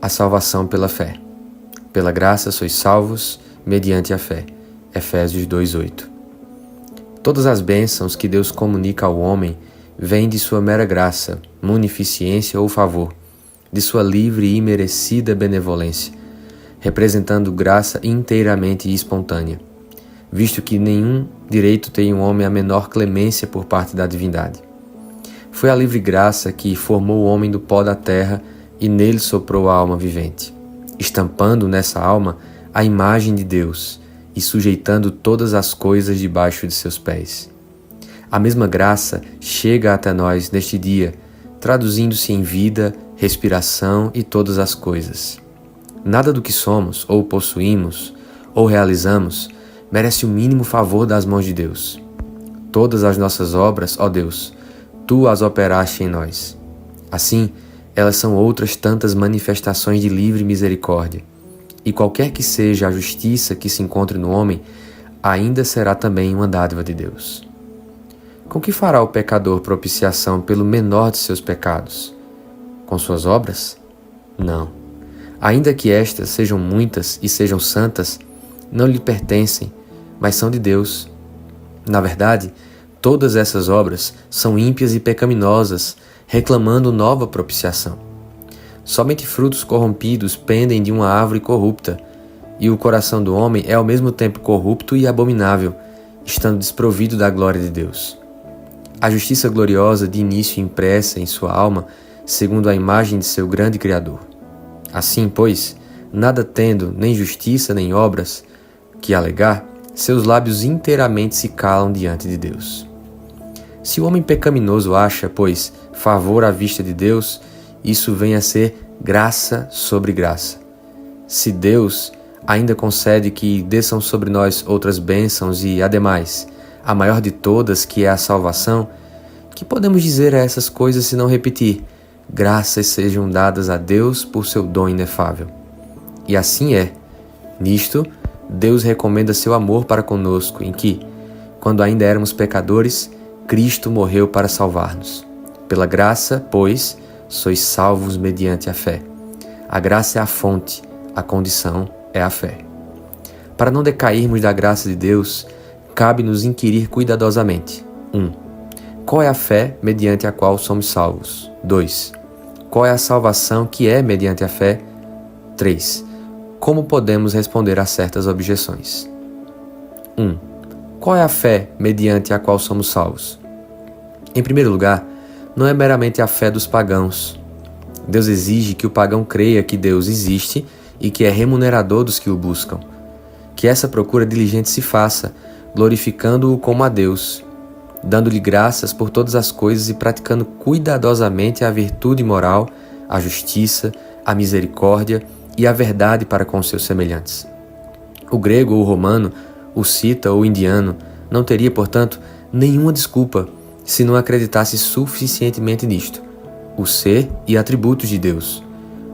a salvação pela fé. Pela graça sois salvos, mediante a fé. Efésios 2:8. Todas as bênçãos que Deus comunica ao homem vêm de sua mera graça, munificência ou favor, de sua livre e imerecida benevolência, representando graça inteiramente espontânea, visto que nenhum direito tem um homem a menor clemência por parte da divindade. Foi a livre graça que formou o homem do pó da terra e nele soprou a alma vivente, estampando nessa alma a imagem de Deus e sujeitando todas as coisas debaixo de seus pés. A mesma graça chega até nós neste dia, traduzindo-se em vida, respiração e todas as coisas. Nada do que somos, ou possuímos, ou realizamos, merece o mínimo favor das mãos de Deus. Todas as nossas obras, ó Deus, Tu as operaste em nós. Assim, elas são outras tantas manifestações de livre misericórdia. E qualquer que seja a justiça que se encontre no homem, ainda será também uma dádiva de Deus. Com que fará o pecador propiciação pelo menor de seus pecados? Com suas obras? Não. Ainda que estas sejam muitas e sejam santas, não lhe pertencem, mas são de Deus. Na verdade, todas essas obras são ímpias e pecaminosas, reclamando nova propiciação. Somente frutos corrompidos pendem de uma árvore corrupta, e o coração do homem é ao mesmo tempo corrupto e abominável, estando desprovido da glória de Deus. A justiça gloriosa de início impressa em sua alma, segundo a imagem de seu grande Criador. Assim, pois, nada tendo, nem justiça, nem obras, que alegar, seus lábios inteiramente se calam diante de Deus. Se o homem pecaminoso acha, pois, favor à vista de Deus, isso vem a ser graça sobre graça. Se Deus ainda concede que desçam sobre nós outras bênçãos e, ademais, a maior de todas, que é a salvação, que podemos dizer a essas coisas se não repetir: graças sejam dadas a Deus por seu dom inefável. E assim é. Nisto, Deus recomenda seu amor para conosco, em que, quando ainda éramos pecadores, Cristo morreu para salvar-nos. Pela graça, pois, sois salvos mediante a fé. A graça é a fonte, a condição é a fé. Para não decairmos da graça de Deus, cabe-nos inquirir cuidadosamente. 1. Qual é a fé mediante a qual somos salvos? 2. Qual é a salvação que é mediante a fé? 3. Como podemos responder a certas objeções? 1. Qual é a fé mediante a qual somos salvos? Em primeiro lugar, não é meramente a fé dos pagãos. Deus exige que o pagão creia que Deus existe e que é remunerador dos que o buscam. Que essa procura diligente se faça, glorificando-o como a Deus, dando-lhe graças por todas as coisas e praticando cuidadosamente a virtude moral, a justiça, a misericórdia e a verdade para com seus semelhantes. O grego ou o romano, o cita ou o indiano, não teria, portanto, nenhuma desculpa se não acreditasse suficientemente nisto: o ser e atributos de Deus,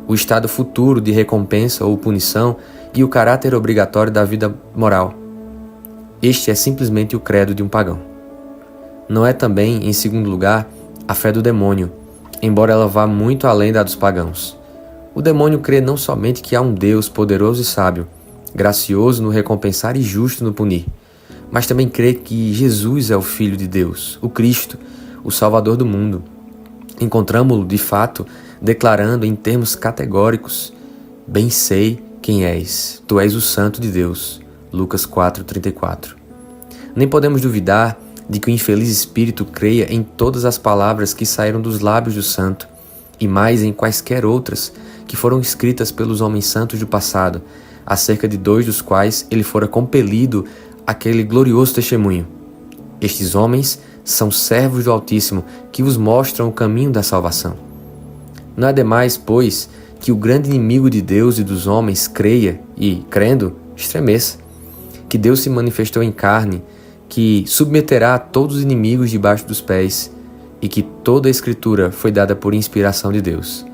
o estado futuro de recompensa ou punição e o caráter obrigatório da vida moral. Este é simplesmente o credo de um pagão. Não é também, em segundo lugar, a fé do demônio, embora ela vá muito além da dos pagãos. O demônio crê não somente que há um Deus poderoso e sábio, gracioso no recompensar e justo no punir, mas também crê que Jesus é o Filho de Deus, o Cristo, o Salvador do mundo. Encontramo-lo, de fato, declarando em termos categóricos: bem sei quem és, tu és o Santo de Deus. Lucas 4:34. Nem podemos duvidar de que o infeliz espírito creia em todas as palavras que saíram dos lábios do santo, e mais em quaisquer outras que foram escritas pelos homens santos do passado, acerca de 2 dos quais ele fora compelido àquele glorioso testemunho. Estes homens são servos do Altíssimo, que vos mostram o caminho da salvação. Não é demais, pois, que o grande inimigo de Deus e dos homens creia e, crendo, estremeça, que Deus se manifestou em carne, que submeterá todos os inimigos debaixo dos pés, e que toda a Escritura foi dada por inspiração de Deus.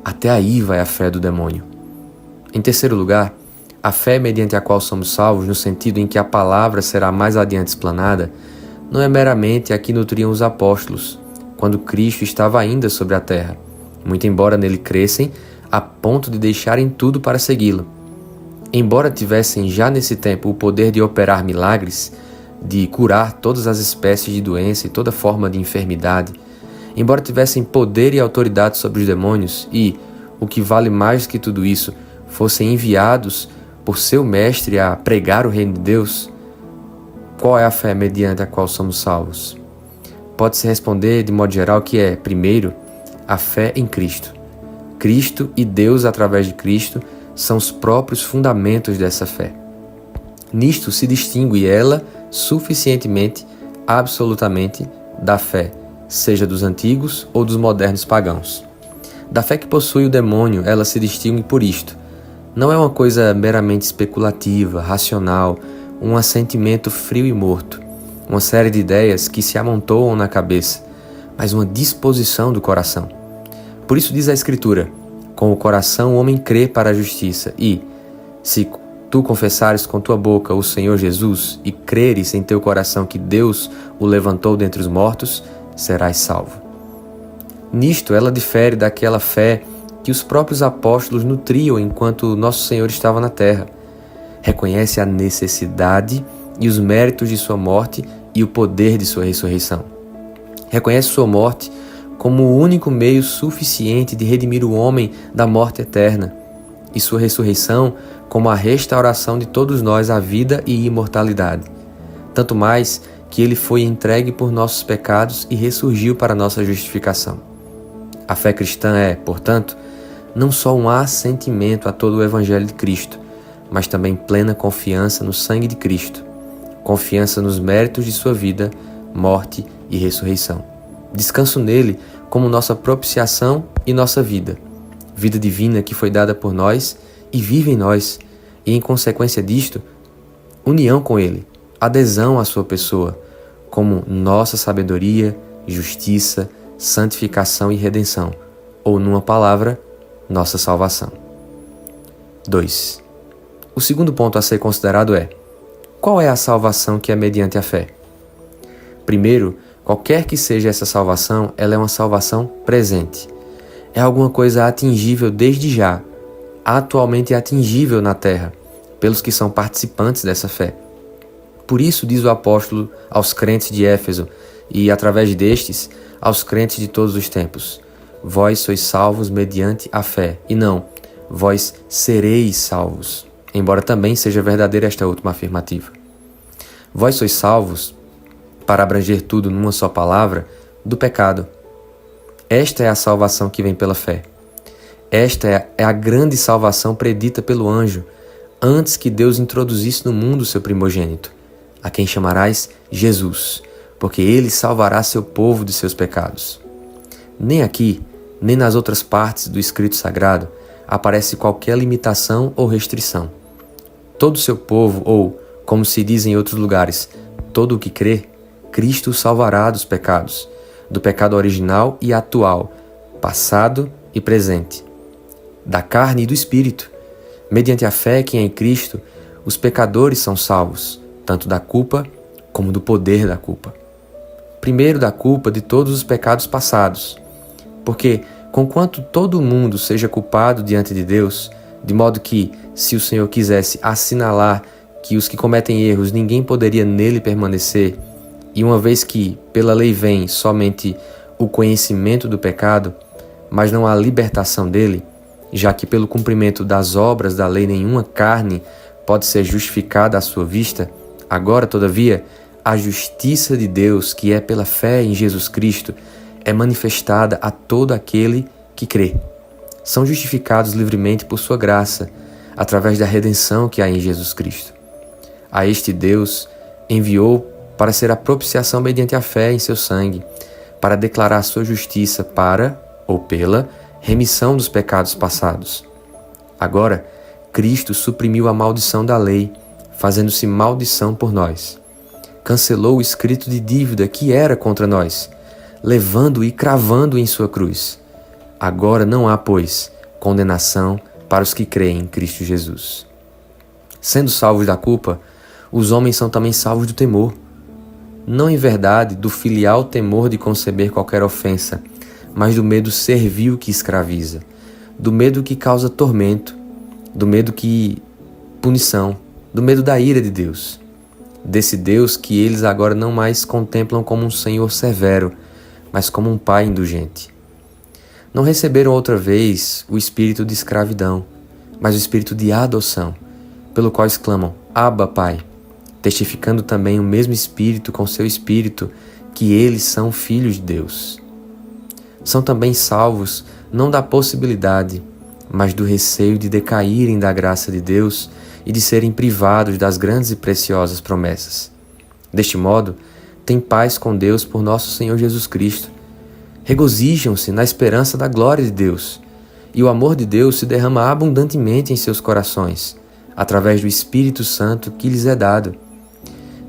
Até aí vai a fé do demônio. Em terceiro lugar, a fé mediante a qual somos salvos, no sentido em que a palavra será mais adiante explanada, não é meramente a que nutriam os apóstolos, quando Cristo estava ainda sobre a terra, muito embora nele crescem a ponto de deixarem tudo para segui-lo. Embora tivessem já nesse tempo o poder de operar milagres, de curar todas as espécies de doença e toda forma de enfermidade, embora tivessem poder e autoridade sobre os demônios e, o que vale mais que tudo isso, fossem enviados por seu mestre a pregar o reino de Deus, qual é a fé mediante a qual somos salvos? Pode-se responder de modo geral que é, primeiro, a fé em Cristo. Cristo e Deus através de Cristo são os próprios fundamentos dessa fé. Nisto se distingue ela suficientemente, absolutamente, da fé, seja dos antigos ou dos modernos pagãos. Da fé que possui o demônio, ela se distingue por isto. Não é uma coisa meramente especulativa, racional, um assentimento frio e morto, uma série de ideias que se amontoam na cabeça, mas uma disposição do coração. Por isso diz a Escritura: com o coração o homem crê para a justiça e, se tu confessares com tua boca o Senhor Jesus e creres em teu coração que Deus o levantou dentre os mortos, serás salvo. Nisto ela difere daquela fé que os próprios apóstolos nutriam enquanto nosso Senhor estava na terra. Reconhece a necessidade e os méritos de sua morte e o poder de sua ressurreição. Reconhece sua morte como o único meio suficiente de redimir o homem da morte eterna, e sua ressurreição como a restauração de todos nós à vida e imortalidade. Tanto mais que ele foi entregue por nossos pecados e ressurgiu para nossa justificação. A fé cristã é, portanto, não só um assentimento a todo o Evangelho de Cristo, mas também plena confiança no sangue de Cristo, confiança nos méritos de sua vida, morte e ressurreição. Descanso nele como nossa propiciação e nossa vida divina que foi dada por nós e vive em nós, e em consequência disto, união com ele, adesão à sua pessoa, como nossa sabedoria, justiça, santificação e redenção, ou numa palavra, nossa salvação. 2. O segundo ponto a ser considerado é: qual é a salvação que é mediante a fé? Primeiro, qualquer que seja essa salvação, ela é uma salvação presente. É alguma coisa atingível desde já, atualmente atingível na terra, pelos que são participantes dessa fé. Por isso diz o apóstolo aos crentes de Éfeso, e através destes, aos crentes de todos os tempos: vós sois salvos mediante a fé, e não, vós sereis salvos, embora também seja verdadeira esta última afirmativa. Vós sois salvos, para abranger tudo numa só palavra, do pecado. Esta é a salvação que vem pela fé. Esta é a grande salvação predita pelo anjo, antes que Deus introduzisse no mundo seu primogênito, a quem chamarás Jesus, porque ele salvará seu povo de seus pecados. Nem aqui, nem nas outras partes do escrito sagrado, aparece qualquer limitação ou restrição. Todo o seu povo, ou, como se diz em outros lugares, todo o que crê, Cristo o salvará dos pecados, do pecado original e atual, passado e presente, da carne e do espírito. Mediante a fé que é em Cristo, os pecadores são salvos, tanto da culpa como do poder da culpa. Primeiro da culpa de todos os pecados passados, porque, conquanto todo mundo seja culpado diante de Deus, de modo que, se o Senhor quisesse assinalar que os que cometem erros ninguém poderia nele permanecer, e uma vez que pela lei vem somente o conhecimento do pecado, mas não a libertação dele, já que pelo cumprimento das obras da lei nenhuma carne pode ser justificada à sua vista, agora, todavia, a justiça de Deus, que é pela fé em Jesus Cristo, é manifestada a todo aquele que crê. São justificados livremente por sua graça, através da redenção que há em Jesus Cristo. A este Deus enviou para ser a propiciação mediante a fé em seu sangue, para declarar sua justiça para, ou pela, remissão dos pecados passados. Agora, Cristo suprimiu a maldição da lei, fazendo-se maldição por nós. Cancelou o escrito de dívida que era contra nós, levando-o e cravando-o em sua cruz. Agora não há, pois, condenação para os que creem em Cristo Jesus. Sendo salvos da culpa, os homens são também salvos do temor. Não em verdade do filial temor de conceber qualquer ofensa, mas do medo servil que escraviza, do medo que causa tormento, do medo que punição, do medo da ira de Deus. Desse Deus que eles agora não mais contemplam como um Senhor severo, mas como um Pai indulgente. Não receberam outra vez o espírito de escravidão, mas o espírito de adoção, pelo qual exclamam, Abba, Pai, testificando também o mesmo Espírito com seu Espírito que eles são filhos de Deus. São também salvos não da possibilidade, mas do receio de decaírem da graça de Deus e de serem privados das grandes e preciosas promessas. Deste modo, têm paz com Deus por nosso Senhor Jesus Cristo. Regozijam-se na esperança da glória de Deus, e o amor de Deus se derrama abundantemente em seus corações, através do Espírito Santo que lhes é dado.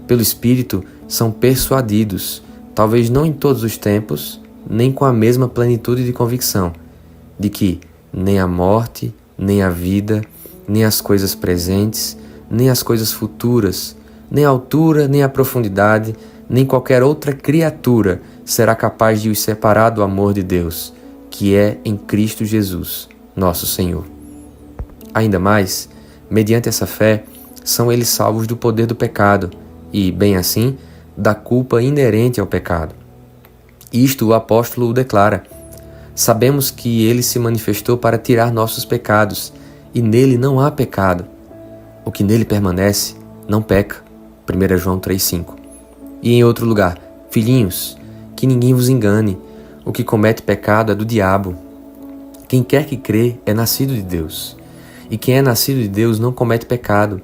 Pelo Espírito são persuadidos, talvez não em todos os tempos, nem com a mesma plenitude de convicção, de que nem a morte, nem a vida, nem as coisas presentes, nem as coisas futuras, nem a altura, nem a profundidade, nem qualquer outra criatura será capaz de os separar do amor de Deus, que é em Cristo Jesus, nosso Senhor. Ainda mais, mediante essa fé, são eles salvos do poder do pecado e, bem assim, da culpa inerente ao pecado. Isto o apóstolo o declara. Sabemos que ele se manifestou para tirar nossos pecados, e nele não há pecado. O que nele permanece não peca. 1 João 3,5. E em outro lugar, filhinhos, que ninguém vos engane, o que comete pecado é do diabo. Quem quer que crê é nascido de Deus. E quem é nascido de Deus não comete pecado,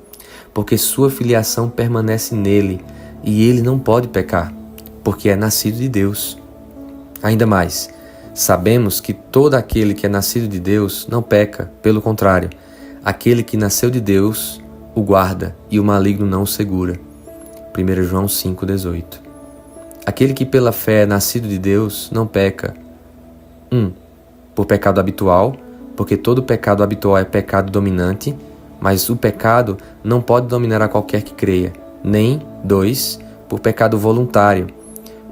porque sua filiação permanece nele, e ele não pode pecar, porque é nascido de Deus. Ainda mais, sabemos que todo aquele que é nascido de Deus não peca, pelo contrário, aquele que nasceu de Deus o guarda e o maligno não o segura. 1 João 5,18. Aquele que pela fé é nascido de Deus não peca. 1. Por pecado habitual, porque todo pecado habitual é pecado dominante, mas o pecado não pode dominar a qualquer que creia. Nem, 2. Por pecado voluntário,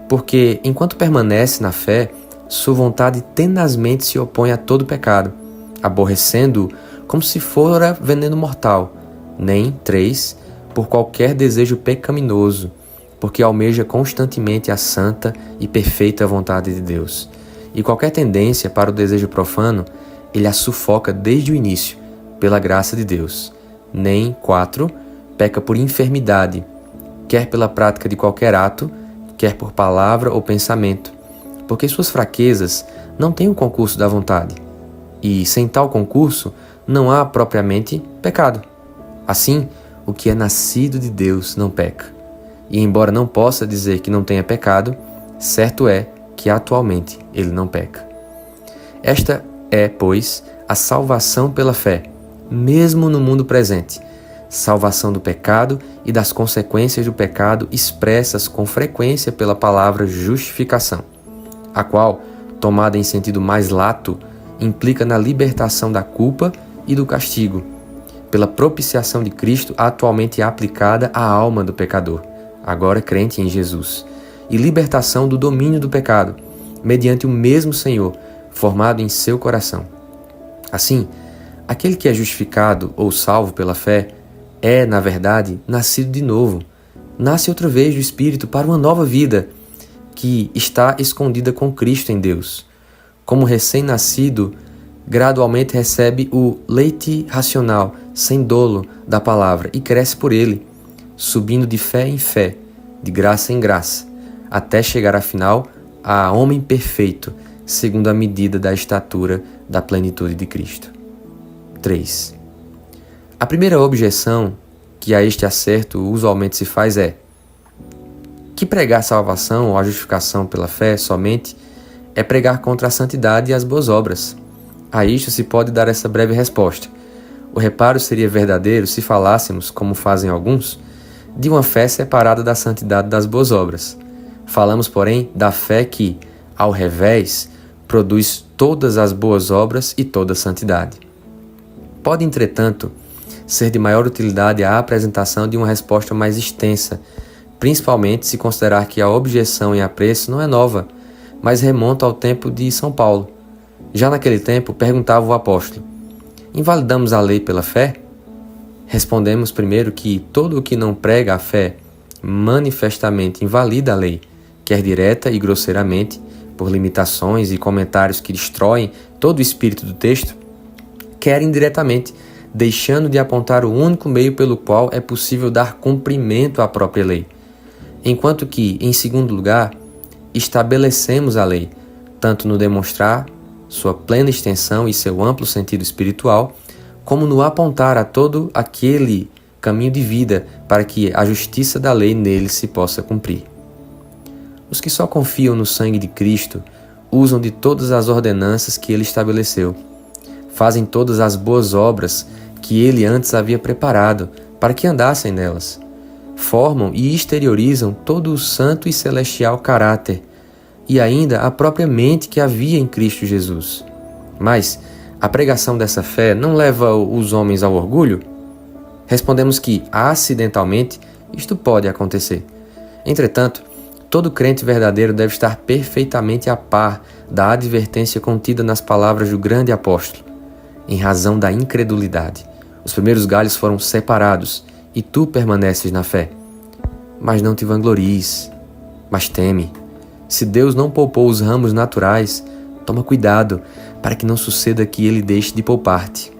porque enquanto permanece na fé, sua vontade tenazmente se opõe a todo pecado, aborrecendo-o como se fora veneno mortal. Nem, 3. Por qualquer desejo pecaminoso, porque almeja constantemente a santa e perfeita vontade de Deus. E qualquer tendência para o desejo profano, ele a sufoca desde o início, pela graça de Deus. Nem, 4. Peca por enfermidade, quer pela prática de qualquer ato, quer por palavra ou pensamento, porque suas fraquezas não têm o concurso da vontade, e sem tal concurso não há propriamente pecado. Assim, o que é nascido de Deus não peca. E embora não possa dizer que não tenha pecado, certo é que atualmente ele não peca. Esta é, pois, a salvação pela fé, mesmo no mundo presente, salvação do pecado e das consequências do pecado expressas com frequência pela palavra justificação, a qual, tomada em sentido mais lato, implica na libertação da culpa e do castigo, pela propiciação de Cristo atualmente aplicada à alma do pecador, agora crente em Jesus, e libertação do domínio do pecado, mediante o mesmo Senhor, formado em seu coração. Assim, aquele que é justificado ou salvo pela fé é, na verdade, nascido de novo. Nasce outra vez do Espírito para uma nova vida, que está escondida com Cristo em Deus. Como recém-nascido, gradualmente recebe o leite racional, sem dolo, da palavra e cresce por ele, subindo de fé em fé, de graça em graça, até chegar afinal a homem perfeito, segundo a medida da estatura da plenitude de Cristo. 3. A primeira objeção que a este acerto usualmente se faz é que pregar a salvação ou a justificação pela fé somente é pregar contra a santidade e as boas obras. A isto se pode dar essa breve resposta. O reparo seria verdadeiro se falássemos, como fazem alguns, de uma fé separada da santidade das boas obras. Falamos, porém, da fé que, ao revés, produz todas as boas obras e toda a santidade. Pode, entretanto, ser de maior utilidade a apresentação de uma resposta mais extensa, principalmente se considerar que a objeção em apreço não é nova, mas remonta ao tempo de São Paulo. Já naquele tempo, perguntava o apóstolo: invalidamos a lei pela fé? Respondemos primeiro que todo o que não prega a fé manifestamente invalida a lei, quer direta e grosseiramente, por limitações e comentários que destroem todo o espírito do texto, quer indiretamente, deixando de apontar o único meio pelo qual é possível dar cumprimento à própria lei. Enquanto que, em segundo lugar, estabelecemos a lei, tanto no demonstrar sua plena extensão e seu amplo sentido espiritual, como no apontar a todo aquele caminho de vida para que a justiça da lei nele se possa cumprir. Os que só confiam no sangue de Cristo usam de todas as ordenanças que ele estabeleceu, fazem todas as boas obras que ele antes havia preparado para que andassem nelas, formam e exteriorizam todo o santo e celestial caráter e ainda a própria mente que havia em Cristo Jesus. Mas a pregação dessa fé não leva os homens ao orgulho? Respondemos que, acidentalmente, isto pode acontecer. Entretanto, todo crente verdadeiro deve estar perfeitamente a par da advertência contida nas palavras do grande apóstolo. Em razão da incredulidade, os primeiros galhos foram separados e tu permaneces na fé. Mas não te vanglories, mas teme. Se Deus não poupou os ramos naturais, toma cuidado para que não suceda que ele deixe de poupar-te.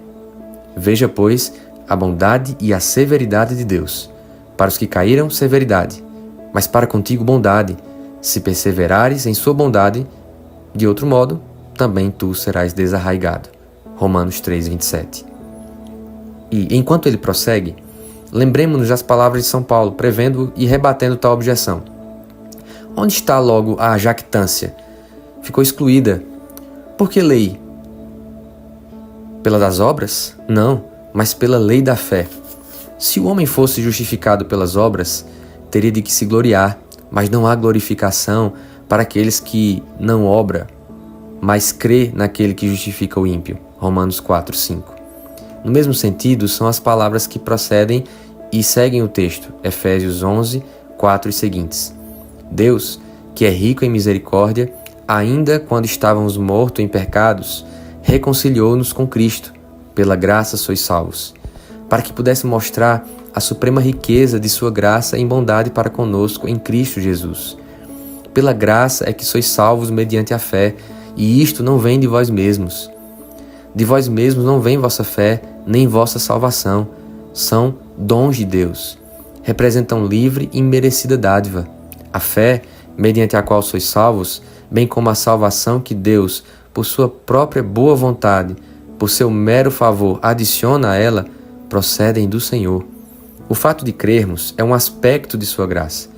Veja, pois, a bondade e a severidade de Deus. Para os que caíram, severidade, mas para contigo bondade. Se perseverares em sua bondade, de outro modo, também tu serás desarraigado. Romanos 3:27. E, enquanto ele prossegue, lembremos-nos das palavras de São Paulo, prevendo e rebatendo tal objeção. Onde está logo a jactância? Ficou excluída. Por que lei? Pela das obras? Não, mas pela lei da fé. Se o homem fosse justificado pelas obras, teria de que se gloriar, mas não há glorificação para aqueles que não obram, mas crê naquele que justifica o ímpio. Romanos 4:5. No mesmo sentido, são as palavras que procedem e seguem o texto, Efésios 11:4 e seguintes. Deus, que é rico em misericórdia, ainda quando estávamos mortos em pecados, reconciliou-nos com Cristo. Pela graça sois salvos, para que pudesse mostrar a suprema riqueza de sua graça em bondade para conosco em Cristo Jesus. Pela graça é que sois salvos mediante a fé, e isto não vem de vós mesmos. De vós mesmos não vem vossa fé, nem vossa salvação. São dons de Deus. Representam livre e merecida dádiva. A fé, mediante a qual sois salvos, bem como a salvação que Deus, por sua própria boa vontade, por seu mero favor, adiciona a ela, procedem do Senhor. O fato de crermos é um aspecto de sua graça.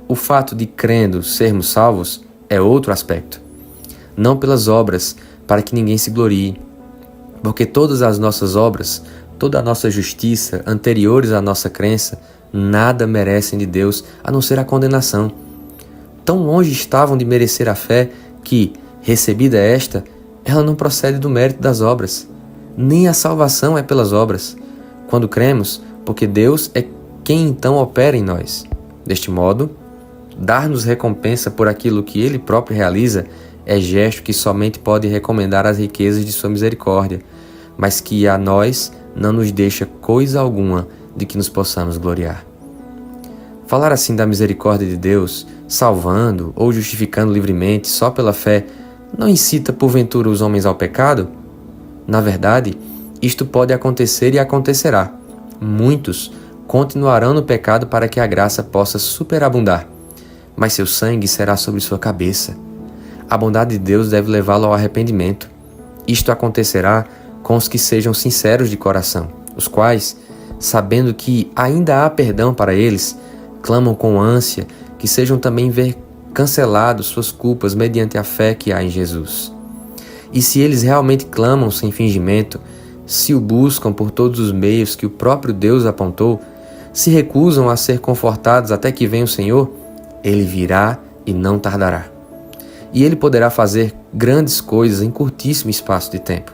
O fato de, crendo, sermos salvos é outro aspecto. Não pelas obras, para que ninguém se glorie. Porque todas as nossas obras, toda a nossa justiça, anteriores à nossa crença, nada merecem de Deus, a não ser a condenação. Tão longe estavam de merecer a fé que, recebida esta, ela não procede do mérito das obras. Nem a salvação é pelas obras. Quando cremos, porque Deus é quem então opera em nós. Deste modo, dar-nos recompensa por aquilo que Ele próprio realiza é gesto que somente pode recomendar as riquezas de sua misericórdia, mas que a nós não nos deixa coisa alguma de que nos possamos gloriar. Falar assim da misericórdia de Deus, salvando ou justificando livremente só pela fé, não incita porventura os homens ao pecado? Na verdade, isto pode acontecer e acontecerá. Muitos continuarão no pecado para que a graça possa superabundar, mas seu sangue será sobre sua cabeça. A bondade de Deus deve levá-lo ao arrependimento. Isto acontecerá com os que sejam sinceros de coração, os quais, sabendo que ainda há perdão para eles, clamam com ânsia que sejam também cancelados suas culpas mediante a fé que há em Jesus. E se eles realmente clamam sem fingimento, se o buscam por todos os meios que o próprio Deus apontou, se recusam a ser confortados até que venha o Senhor, Ele virá e não tardará. E Ele poderá fazer grandes coisas em curtíssimo espaço de tempo.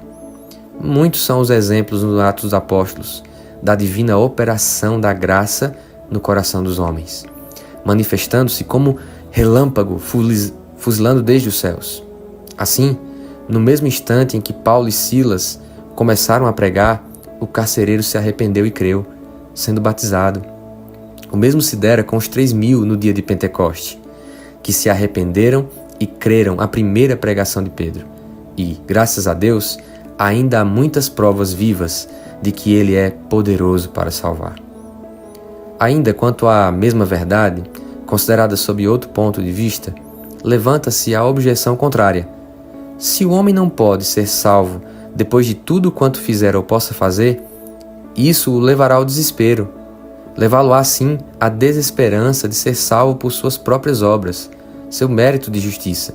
Muitos são os exemplos nos Atos dos Apóstolos da divina operação da graça no coração dos homens, manifestando-se como relâmpago fuzilando desde os céus. Assim, No mesmo instante em que Paulo e Silas começaram a pregar, o carcereiro se arrependeu e creu, sendo batizado. O mesmo se dera com os 3.000 no dia de Pentecoste, que se arrependeram e creram a primeira pregação de Pedro. E, graças a Deus, ainda há muitas provas vivas de que ele é poderoso para salvar. Ainda quanto à mesma verdade, considerada sob outro ponto de vista, levanta-se a objeção contrária. Se o homem não pode ser salvo depois de tudo quanto fizer ou possa fazer, isso o levará ao desespero. Levá-lo-á, sim, à desesperança de ser salvo por suas próprias obras, seu mérito de justiça.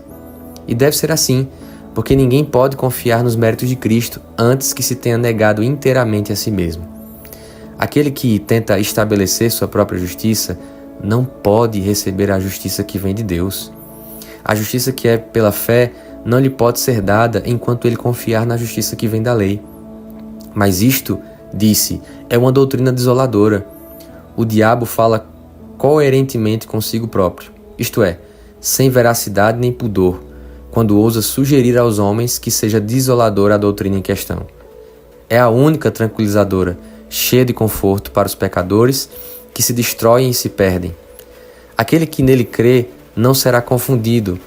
E deve ser assim, porque ninguém pode confiar nos méritos de Cristo antes que se tenha negado inteiramente a si mesmo. Aquele que tenta estabelecer sua própria justiça não pode receber a justiça que vem de Deus. A justiça que é pela fé não lhe pode ser dada enquanto ele confiar na justiça que vem da lei. Mas isto, disse, é uma doutrina desoladora. O diabo fala coerentemente consigo próprio, isto é, sem veracidade nem pudor, quando ousa sugerir aos homens que seja desoladora a doutrina em questão. É a única tranquilizadora, cheia de conforto para os pecadores que se destroem e se perdem. Aquele que nele crê não será confundido,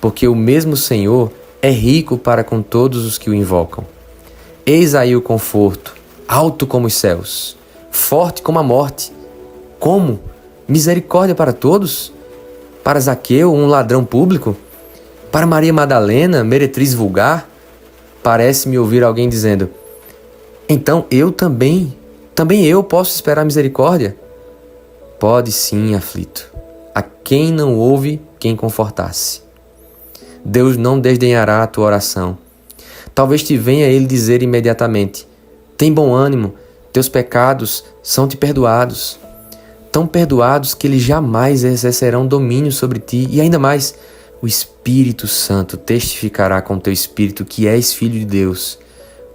porque o mesmo Senhor é rico para com todos os que o invocam. Eis aí o conforto, alto como os céus, forte como a morte. Como? Misericórdia para todos? Para Zaqueu, um ladrão público? Para Maria Madalena, meretriz vulgar? Parece-me ouvir alguém dizendo: então eu também eu posso esperar misericórdia? Pode sim, aflito. A quem não houve quem confortasse. Deus não desdenhará a tua oração. Talvez te venha ele dizer imediatamente: tem bom ânimo, teus pecados são-te perdoados. Tão perdoados que eles jamais exercerão domínio sobre ti. E ainda mais, o Espírito Santo testificará com teu espírito que és filho de Deus.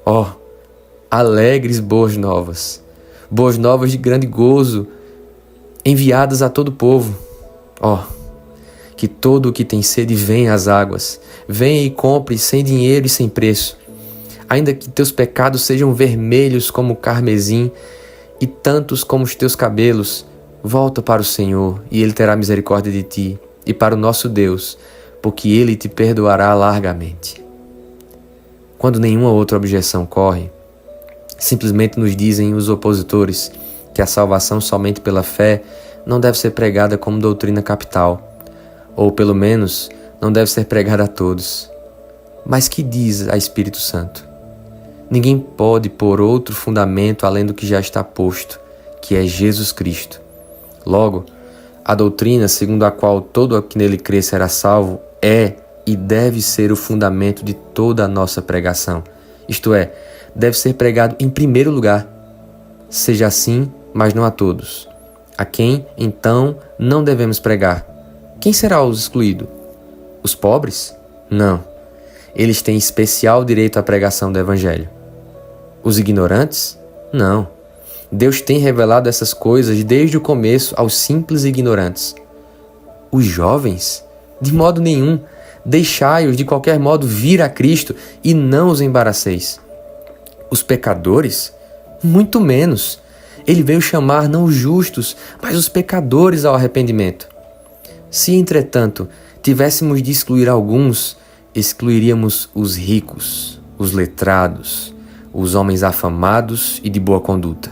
Ó, alegres boas novas de grande gozo, enviadas a todo o povo. Ó, que todo o que tem sede venha às águas, venha e compre sem dinheiro e sem preço. Ainda que teus pecados sejam vermelhos como o carmesim e tantos como os teus cabelos, volta para o Senhor e Ele terá misericórdia de ti, e para o nosso Deus, porque Ele te perdoará largamente. Quando nenhuma outra objeção corre, simplesmente nos dizem os opositores que a salvação somente pela fé não deve ser pregada como doutrina capital, ou pelo menos não deve ser pregada a todos. Mas que diz a Espírito Santo? Ninguém pode pôr outro fundamento além do que já está posto, que é Jesus Cristo. Logo, a doutrina segundo a qual todo o que nele crê será salvo é e deve ser o fundamento de toda a nossa pregação. Isto é, deve ser pregado em primeiro lugar. Seja assim, mas não a todos. A quem, então, não devemos pregar? Quem será o excluído? Os pobres? Não. Eles têm especial direito à pregação do Evangelho. Os ignorantes? Não. Deus tem revelado essas coisas desde o começo aos simples ignorantes. Os jovens? De modo nenhum. Deixai-os de qualquer modo vir a Cristo e não os embaraceis. Os pecadores? Muito menos. Ele veio chamar não os justos, mas os pecadores ao arrependimento. Se, entretanto, tivéssemos de excluir alguns, excluiríamos os ricos, os letrados, os homens afamados e de boa conduta.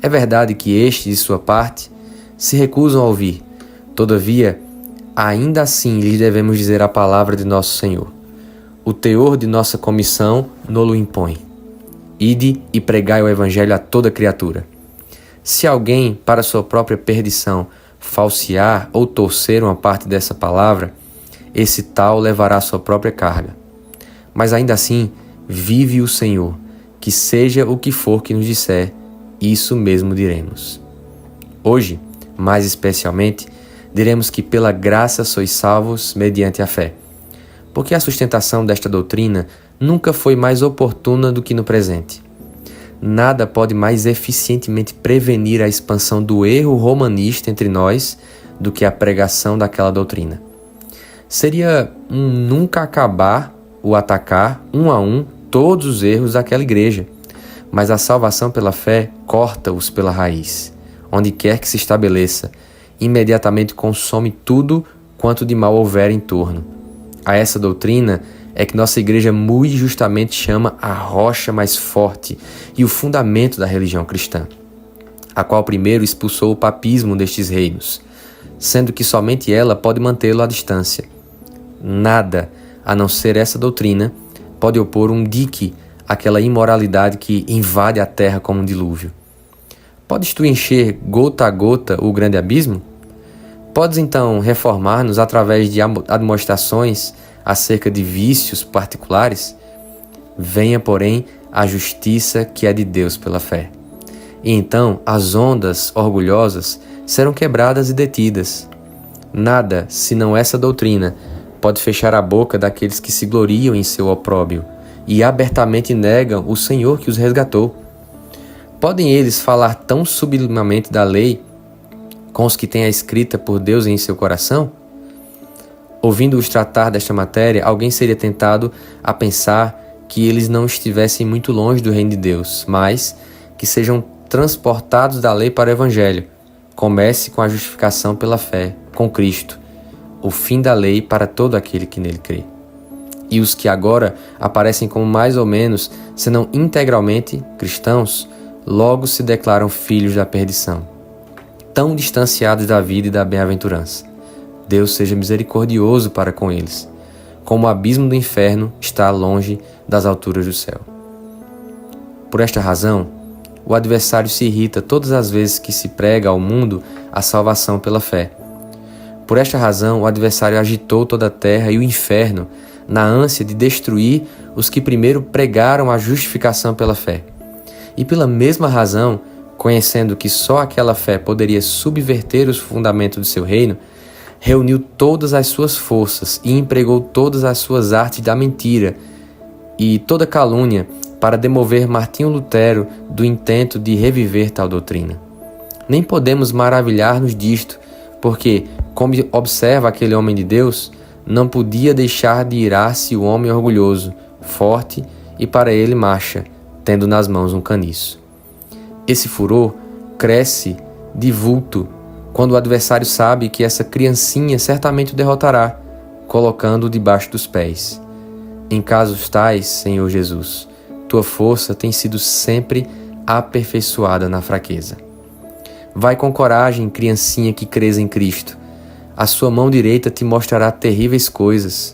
É verdade que estes, de sua parte, se recusam a ouvir. Todavia, ainda assim lhes devemos dizer a palavra de nosso Senhor. O teor de nossa comissão no-lo impõe. Ide e pregai o Evangelho a toda criatura. Se alguém, para sua própria perdição, falsear ou torcer uma parte dessa palavra, esse tal levará sua própria carga. Mas ainda assim, vive o Senhor, que seja o que for que nos disser, isso mesmo diremos. Hoje, mais especialmente, diremos que pela graça sois salvos mediante a fé, porque a sustentação desta doutrina nunca foi mais oportuna do que no presente. Nada pode mais eficientemente prevenir a expansão do erro romanista entre nós do que a pregação daquela doutrina. Seria um nunca acabar o atacar, um a um, todos os erros daquela igreja. Mas a salvação pela fé corta-os pela raiz. Onde quer que se estabeleça, imediatamente consome tudo quanto de mal houver em torno. A essa doutrina é que nossa igreja muito justamente chama a rocha mais forte e o fundamento da religião cristã, a qual primeiro expulsou o papismo destes reinos, sendo que somente ela pode mantê-lo à distância. Nada, a não ser essa doutrina, pode opor um dique àquela imoralidade que invade a terra como um dilúvio. Podes tu encher gota a gota o grande abismo? Podes então reformar-nos através de admoestações acerca de vícios particulares? Venha, porém, a justiça que é de Deus pela fé. E então as ondas orgulhosas serão quebradas e detidas. Nada, senão essa doutrina, pode fechar a boca daqueles que se gloriam em seu opróbrio e abertamente negam o Senhor que os resgatou. Podem eles falar tão sublimamente da lei com os que têm a escrita por Deus em seu coração? Ouvindo-os tratar desta matéria, alguém seria tentado a pensar que eles não estivessem muito longe do reino de Deus, mas que sejam transportados da lei para o Evangelho. Comece com a justificação pela fé, com Cristo, o fim da lei para todo aquele que nele crê. E os que agora aparecem como mais ou menos, senão integralmente cristãos, logo se declaram filhos da perdição, tão distanciados da vida e da bem-aventurança. Deus seja misericordioso para com eles, como o abismo do inferno está longe das alturas do céu. Por esta razão, o adversário se irrita todas as vezes que se prega ao mundo a salvação pela fé. Por esta razão, o adversário agitou toda a terra e o inferno na ânsia de destruir os que primeiro pregaram a justificação pela fé. E pela mesma razão, conhecendo que só aquela fé poderia subverter os fundamentos do seu reino, reuniu todas as suas forças e empregou todas as suas artes da mentira e toda calúnia para demover Martinho Lutero do intento de reviver tal doutrina. Nem podemos maravilhar-nos disto, porque, como observa aquele homem de Deus, não podia deixar de irar-se o homem orgulhoso, forte e para ele marcha, tendo nas mãos um caniço. Esse furor cresce de vulto quando o adversário sabe que essa criancinha certamente o derrotará, colocando-o debaixo dos pés. Em casos tais, Senhor Jesus, tua força tem sido sempre aperfeiçoada na fraqueza. Vai com coragem, criancinha que crês em Cristo. A sua mão direita te mostrará terríveis coisas.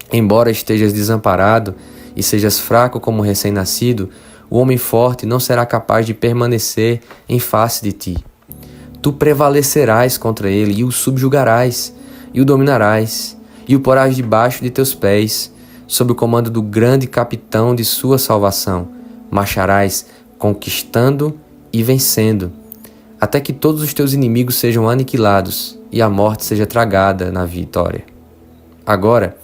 Embora estejas desamparado e sejas fraco como recém-nascido, o homem forte não será capaz de permanecer em face de ti. Tu prevalecerás contra ele e o subjugarás, e o dominarás, e o porás debaixo de teus pés, sob o comando do grande capitão de sua salvação. Marcharás conquistando e vencendo, até que todos os teus inimigos sejam aniquilados e a morte seja tragada na vitória. Agora,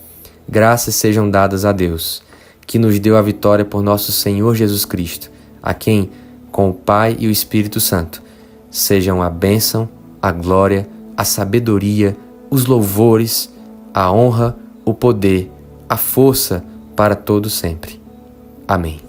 graças sejam dadas a Deus, que nos deu a vitória por nosso Senhor Jesus Cristo, a quem, com o Pai e o Espírito Santo, sejam a bênção, a glória, a sabedoria, os louvores, a honra, o poder, a força para todo sempre. Amém.